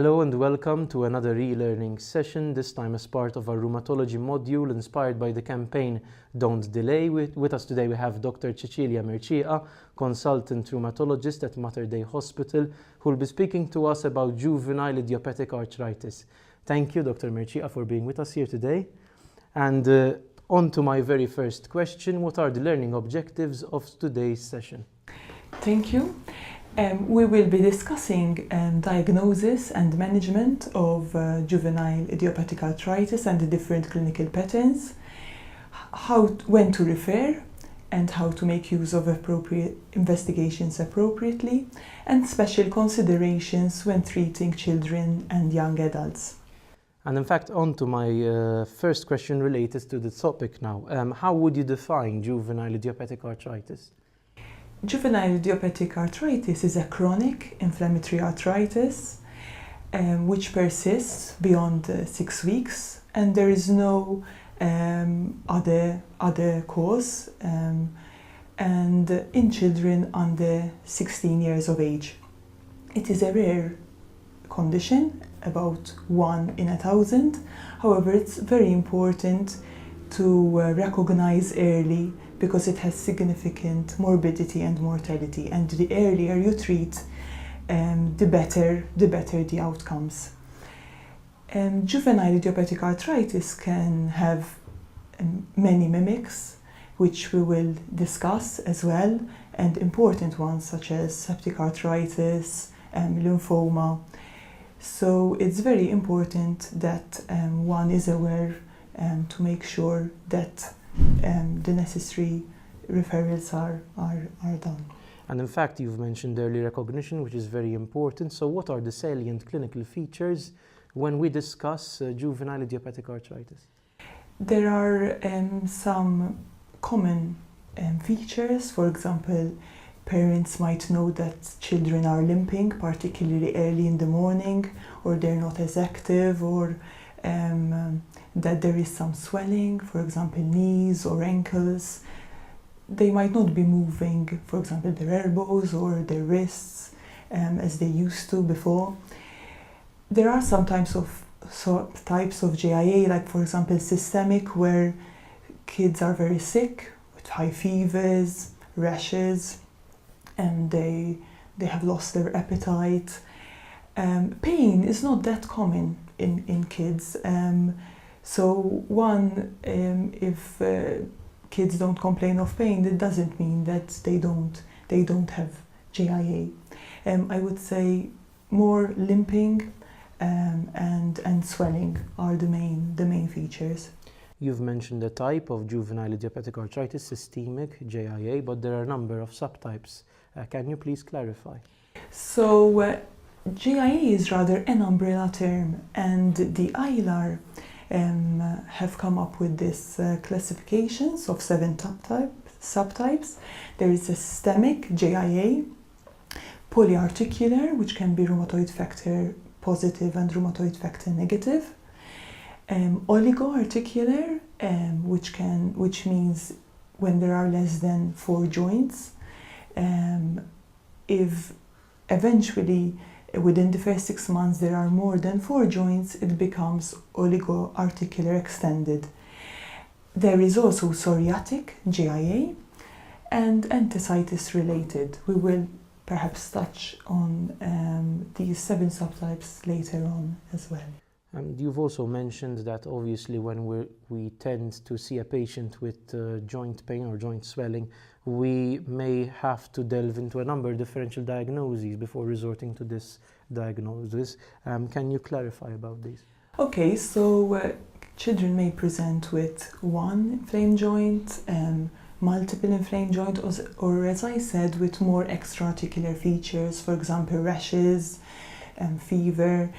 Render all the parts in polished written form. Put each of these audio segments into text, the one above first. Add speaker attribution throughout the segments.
Speaker 1: Hello and welcome to another eLearning session, this time as part of our Rheumatology module inspired by the campaign Don't Delay. With us today we have Dr. Cecilia Mercieca, consultant rheumatologist at Mater Dei Hospital, who will be speaking to us about juvenile idiopathic arthritis. Thank you, Dr. Mercieca, for being with us here today. And on to my very first question, what are the learning objectives of today's session?
Speaker 2: Thank you. We will be discussing diagnosis and management of juvenile idiopathic arthritis and the different clinical patterns, when to refer and how to make use of appropriate investigations appropriately, and special considerations when treating children and young adults.
Speaker 1: And in fact, on to my first question related to the topic now. How would you define juvenile idiopathic arthritis?
Speaker 2: Juvenile idiopathic arthritis is a chronic inflammatory arthritis which persists beyond 6 weeks, and there is no other cause, and in children under 16 years of age. It is a rare condition, about 1 in 1,000. However, it's very important to recognize early because it has significant morbidity and mortality, and the earlier you treat, the better the outcomes. Juvenile idiopathic arthritis can have many mimics, which we will discuss as well, and important ones such as septic arthritis, lymphoma. So it's very important that one is aware to make sure that the necessary referrals are done.
Speaker 1: And in fact, you've mentioned early recognition, which is very important. So what are the salient clinical features when we discuss juvenile idiopathic arthritis?
Speaker 2: There are some common features. For example, parents might know that children are limping, particularly early in the morning, or they're not as active, or that there is some swelling, for example, knees or ankles. They might not be moving, for example, their elbows or their wrists as they used to before. There are some types of JIA, like for example systemic, where kids are very sick with high fevers, rashes, and they have lost their appetite. Pain is not that common in kids. So if kids don't complain of pain, that doesn't mean that they don't have JIA. I would say more limping and swelling are the main features.
Speaker 1: You've mentioned the type of juvenile idiopathic arthritis, systemic, JIA, but there are a number of subtypes. Can you please clarify?
Speaker 2: So JIA is rather an umbrella term, and the EULAR have come up with this classifications of 7 subtypes. There is a systemic JIA, polyarticular, which can be rheumatoid factor positive and rheumatoid factor negative, oligoarticular, which means when there are less than 4 joints. If eventually within the first 6 months there are more than 4 joints, it becomes oligoarticular extended. There is also psoriatic JIA and enthesitis related. We will perhaps touch on these 7 subtypes later on as well.
Speaker 1: And you've also mentioned that obviously when we tend to see a patient with joint pain or joint swelling, we may have to delve into a number of differential diagnoses before resorting to this diagnosis. Can you clarify about these?
Speaker 2: Okay, so children may present with 1 inflamed joint, multiple inflamed joint, or as I said, with more extra-articular features, for example, rashes, fever.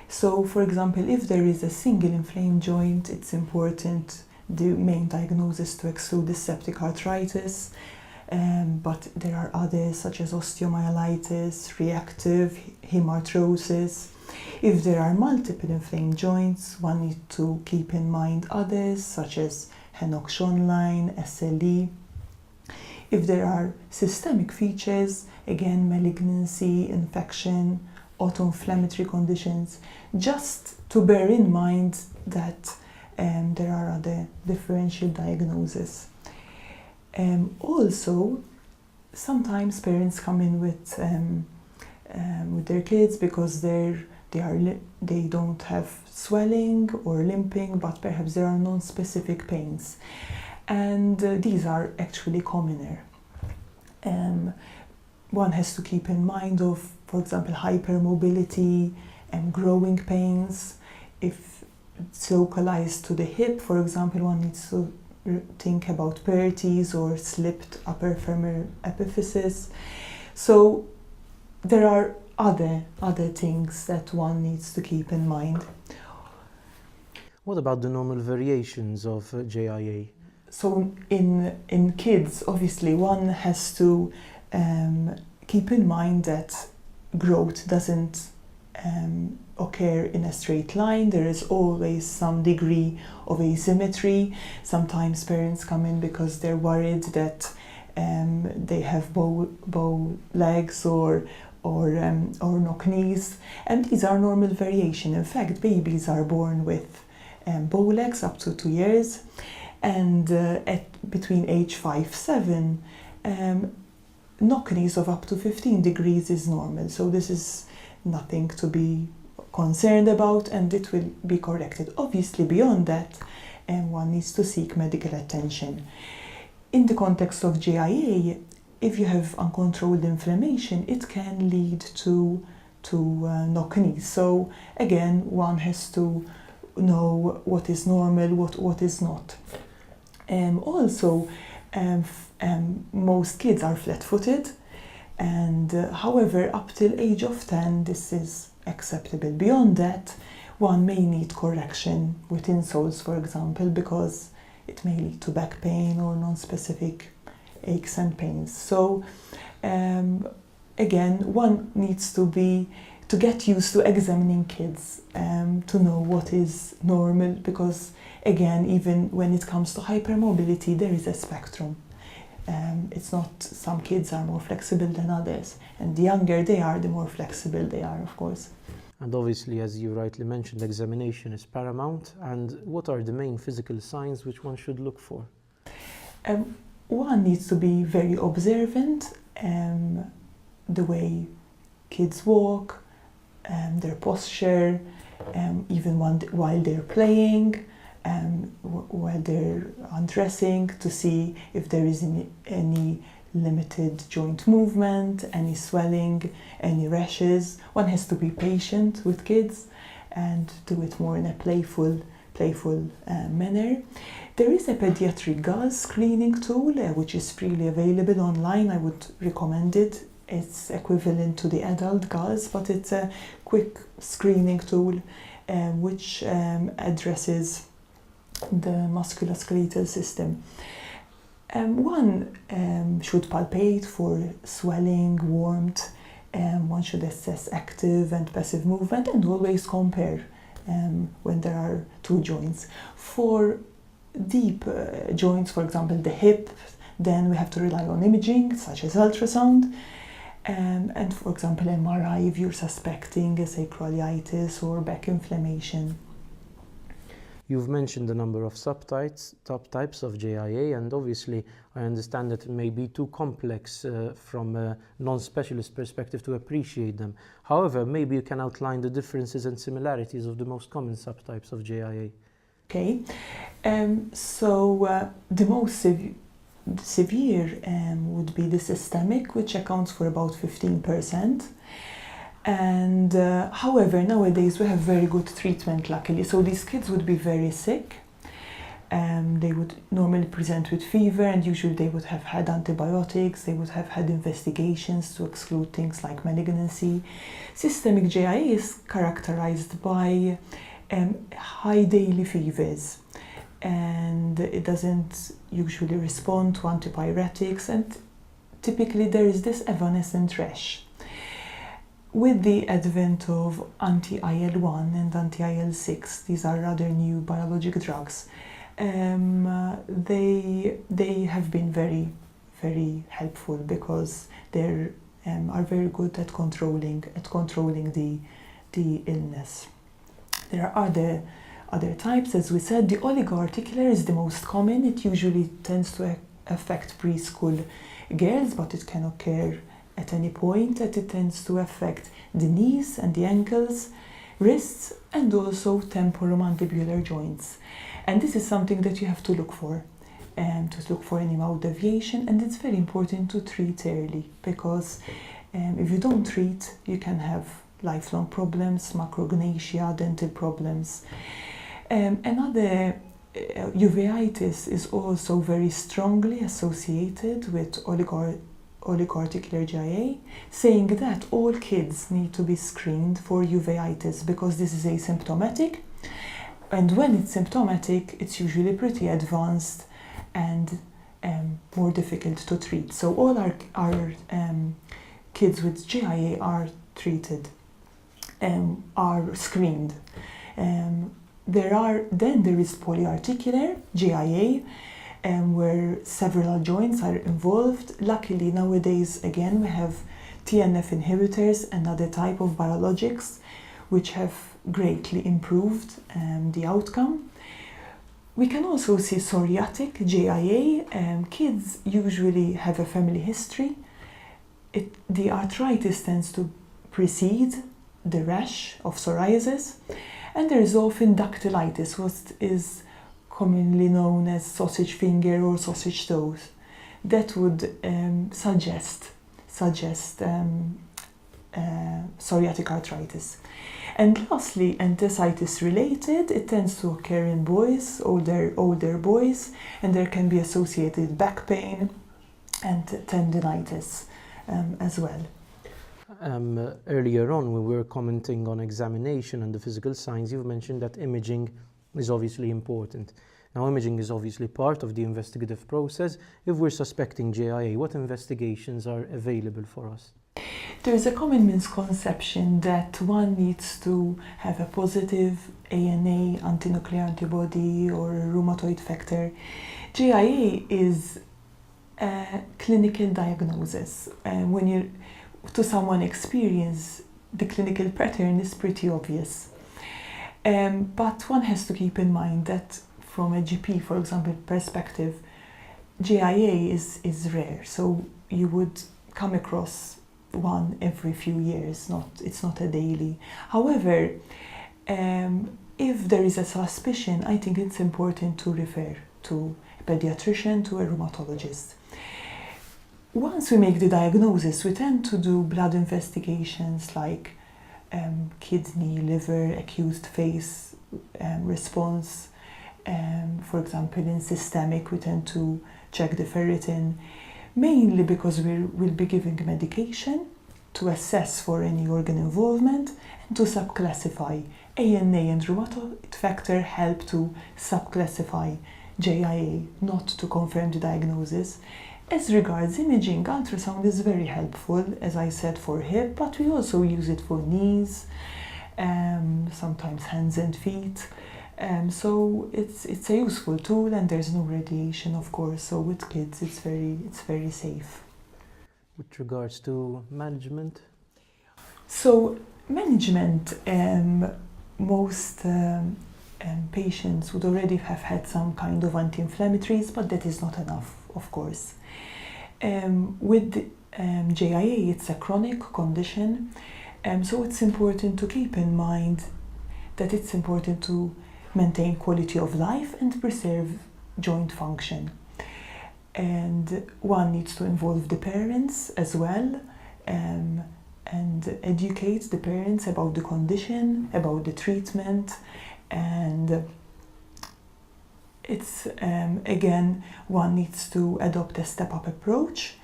Speaker 2: So, for example, if there is a single inflamed joint, it's important, the main diagnosis, to exclude the septic arthritis, but there are others such as osteomyelitis, reactive hemarthrosis. If there are multiple inflamed joints, one needs to keep in mind others such as Henoch-Schönlein, SLE. If there are systemic features, again, malignancy, infection, autoinflammatory conditions, just to bear in mind that there are other differential diagnoses. Also, sometimes parents come in with their kids because they don't have swelling or limping, but perhaps there are non-specific pains, and these are actually commoner. One has to keep in mind of, for example, hypermobility and growing pains. If it's localized to the hip, for example, one needs to think about pertes or slipped upper femoral epiphysis. So there are other things that one needs to keep in mind.
Speaker 1: What about the normal variations of JIA?
Speaker 2: So in kids, obviously, one has to keep in mind that growth doesn't occur in a straight line. There is always some degree of asymmetry. Sometimes parents come in because they're worried that they have bow legs or knock knees, and these are normal variation. In fact, babies are born with bow legs up to 2 years, and between age 5-7, knock knees of up to 15 degrees is normal. So this is nothing to be concerned about, and it will be corrected. Obviously, beyond that, one needs to seek medical attention. In the context of JIA, if you have uncontrolled inflammation, it can lead to knock knees. So again, one has to know what is normal, what is not. Also, most kids are flat-footed, and however, up till age of 10, this is acceptable. Beyond that, one may need correction with insoles, for example, because it may lead to back pain or non-specific aches and pains. So again, one needs to get used to examining kids to know what is normal, because again, even when it comes to hypermobility, there is a spectrum. It's not, some kids are more flexible than others, and the younger they are, the more flexible they are, of course.
Speaker 1: And obviously, as you rightly mentioned, examination is paramount. And what are the main physical signs which one should look for?
Speaker 2: One needs to be very observant, the way kids walk, their posture, even while they're playing, while they're undressing, to see if there is any limited joint movement, any swelling, any rashes. One has to be patient with kids and do it more in a playful manner. There is a pediatric gauze screening tool which is freely available online. I would recommend it. It's equivalent to the adult gauze, but it's a quick screening tool which addresses the musculoskeletal system. One should palpate for swelling, warmth. One should assess active and passive movement, and always compare when there are two joints. For deep joints, for example the hip, then we have to rely on imaging such as ultrasound, and for example MRI if you're suspecting a sacroiliitis or back inflammation.
Speaker 1: You've mentioned a number of subtypes of JIA, and obviously I understand that it may be too complex from a non-specialist perspective to appreciate them. However, maybe you can outline the differences and similarities of the most common subtypes of JIA.
Speaker 2: Okay, so the most severe would be the systemic, which accounts for about 15%. And however, nowadays we have very good treatment, luckily. So these kids would be very sick. They would normally present with fever, and usually they would have had antibiotics. They would have had investigations to exclude things like malignancy. Systemic JIA is characterized by high daily fevers, and it doesn't usually respond to antipyretics, and typically there is this evanescent rash. With the advent of anti-IL-1 and anti-IL-6, these are rather new biologic drugs, they have been very, very helpful, because they're are very good at controlling the illness. There are other types, as we said. The oligoarticular is the most common. It usually tends to affect preschool girls, but it can occur at any point. That it tends to affect the knees and the ankles, wrists, and also temporomandibular joints. And this is something that you have to look for any mouth deviation, and it's very important to treat early, because if you don't treat, you can have lifelong problems, macrognathia, dental problems. Another uveitis is also very strongly associated with oligoarticular GIA, saying that all kids need to be screened for uveitis because this is asymptomatic, and when it's symptomatic, it's usually pretty advanced and more difficult to treat. So all our kids with GIA are treated, are screened. There is polyarticular GIA, where several joints are involved. Luckily nowadays, again, we have TNF inhibitors and other type of biologics which have greatly improved the outcome. We can also see psoriatic GIA. Kids usually have a family history. The arthritis tends to precede the rash of psoriasis, and there is often dactylitis, what is commonly known as sausage finger or sausage toes. That would suggest psoriatic arthritis. And lastly, enthesitis related, it tends to occur in boys, older boys, and there can be associated back pain and tendinitis as well.
Speaker 1: Earlier on, when we were commenting on examination and the physical signs, you've mentioned that imaging is obviously important. Now, imaging is obviously part of the investigative process. If we're suspecting GIA, what investigations are available for us?
Speaker 2: There is a common misconception that one needs to have a positive ANA, antinuclear antibody, or a rheumatoid factor. GIA is a clinical diagnosis, and when someone experience, the clinical pattern is pretty obvious. But one has to keep in mind that from a GP, for example, perspective, GIA is rare, so you would come across one every few years, it's not a daily. However, if there is a suspicion, I think it's important to refer to a pediatrician, to a rheumatologist. Once we make the diagnosis, we tend to do blood investigations like kidney, liver, accused face response. For example, in systemic, we tend to check the ferritin, mainly because we'll be giving medication to assess for any organ involvement and to subclassify. ANA and rheumatoid factor help to subclassify GIA, not to confirm the diagnosis. As regards imaging, ultrasound is very helpful, as I said, for hip, but we also use it for knees, sometimes hands and feet. So it's a useful tool, and there's no radiation, of course. So with kids, it's very safe.
Speaker 1: With regards to management?
Speaker 2: So management, most patients would already have had some kind of anti-inflammatories, but that is not enough, of course. With GIA, it's a chronic condition, so it's important to keep in mind that it's important to maintain quality of life and preserve joint function. And one needs to involve the parents as well, and educate the parents about the condition, about the treatment, and it's again, one needs to adopt a step-up approach.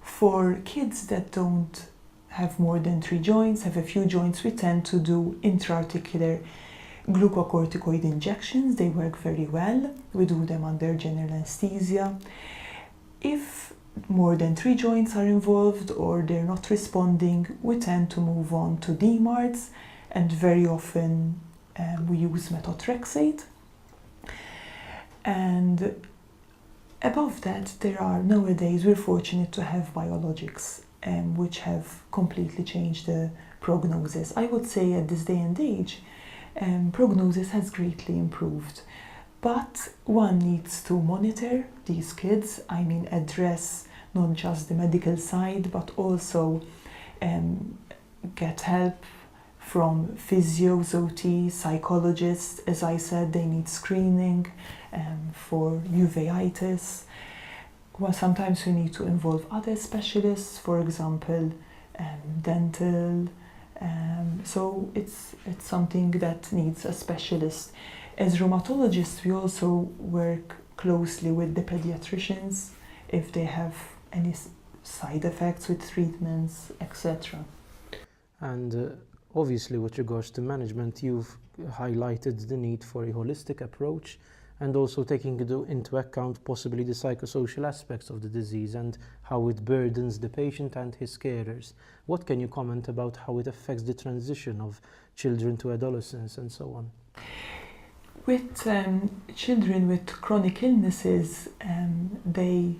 Speaker 2: For kids that don't have more than 3 joints, have a few joints, we tend to do intra-articular glucocorticoid injections. They work very well. We do them under general anesthesia. If more than 3 joints are involved or they're not responding, we tend to move on to DMARDs, and very often we use methotrexate. And above that, nowadays we're fortunate to have biologics which have completely changed the prognosis. I would say at this day and age, prognosis has greatly improved. But one needs to monitor these kids, address not just the medical side, but also get help from physios, OT, psychologists. As I said, they need screening for uveitis. Well, sometimes we need to involve other specialists, for example, dental. So it's something that needs a specialist. As rheumatologists, we also work closely with the pediatricians if they have any side effects with treatments, etc.
Speaker 1: And obviously, with regards to management, you've highlighted the need for a holistic approach and also taking into account possibly the psychosocial aspects of the disease and how it burdens the patient and his carers. What can you comment about how it affects the transition of children to adolescence and so on?
Speaker 2: With children with chronic illnesses, they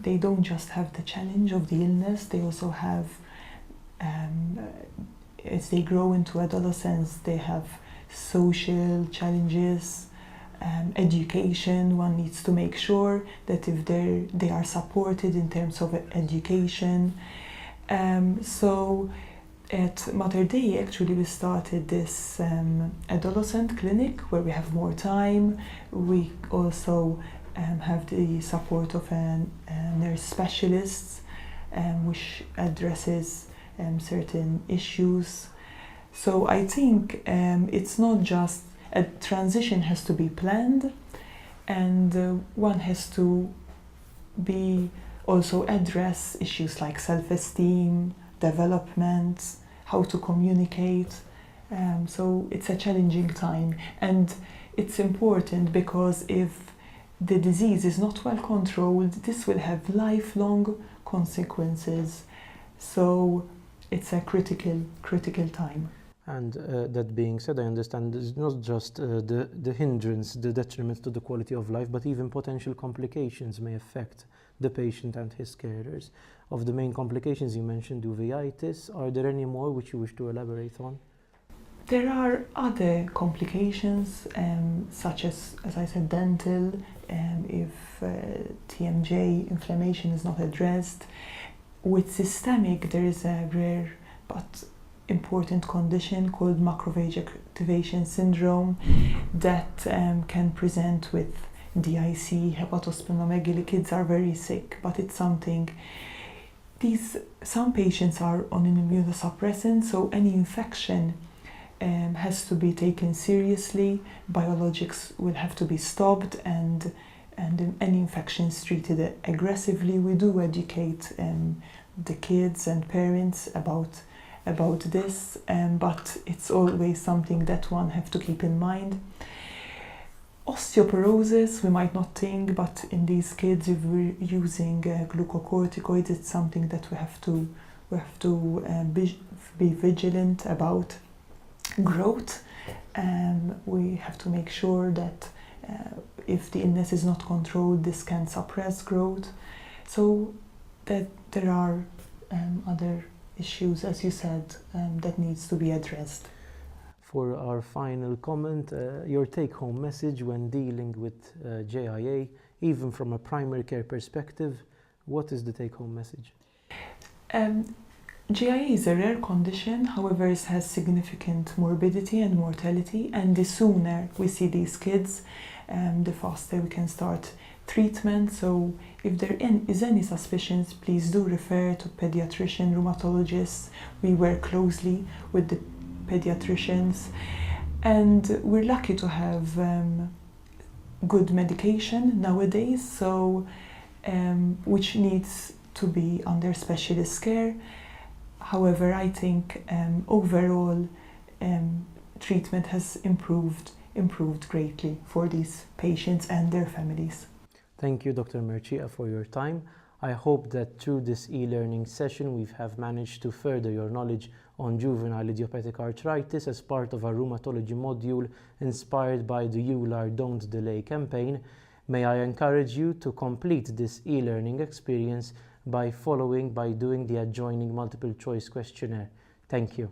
Speaker 2: don't just have the challenge of the illness, they also have, as they grow into adolescence, they have social challenges, education. One needs to make sure that if they are supported in terms of education. So at Mater Dei, actually, we started this adolescent clinic where we have more time. We also have the support of a nurse specialist, which addresses certain issues. So I think it's not just a transition has to be planned, and one has to be also address issues like self-esteem, development, how to communicate. So it's a challenging time, and it's important because if the disease is not well controlled, this will have lifelong consequences. So it's a critical time.
Speaker 1: And that being said, I understand it's not just the hindrance, the detriment to the quality of life, but even potential complications may affect the patient and his carers. Of the main complications you mentioned, uveitis. Are there any more which you wish to elaborate on?
Speaker 2: There are other complications, such as I said, dental, if TMJ inflammation is not addressed. With systemic, there is a rare but important condition called macrophage activation syndrome that can present with DIC, hepatosplenomegaly. Kids are very sick, but it's something. Some patients are on an immunosuppressant, so any infection has to be taken seriously. Biologics will have to be stopped, and any infections treated aggressively. We do educate the kids and parents about this, but it's always something that one have to keep in mind. Osteoporosis, we might not think, but in these kids, if we're using glucocorticoids, it's something that we have to be vigilant about. Growth, we have to make sure that if the illness is not controlled, this can suppress growth. So that there are other issues, as you said, that needs to be addressed.
Speaker 1: For our final comment, your take-home message when dealing with JIA, even from a primary care perspective, what is the take-home message? JIA
Speaker 2: is a rare condition, however, it has significant morbidity and mortality, and the sooner we see these kids, the faster we can start treatment. So if there is any suspicions, please do refer to pediatrician, rheumatologists. We work closely with the pediatricians, and we're lucky to have good medication nowadays, so which needs to be under specialist care. However, I think overall treatment has improved greatly for these patients and their families.
Speaker 1: Thank you, Dr. Mercieca, for your time. I hope that through this e-learning session we have managed to further your knowledge on juvenile idiopathic arthritis as part of our rheumatology module inspired by the EULAR Don't Delay campaign. May I encourage you to complete this e-learning experience by doing the adjoining multiple choice questionnaire. Thank you.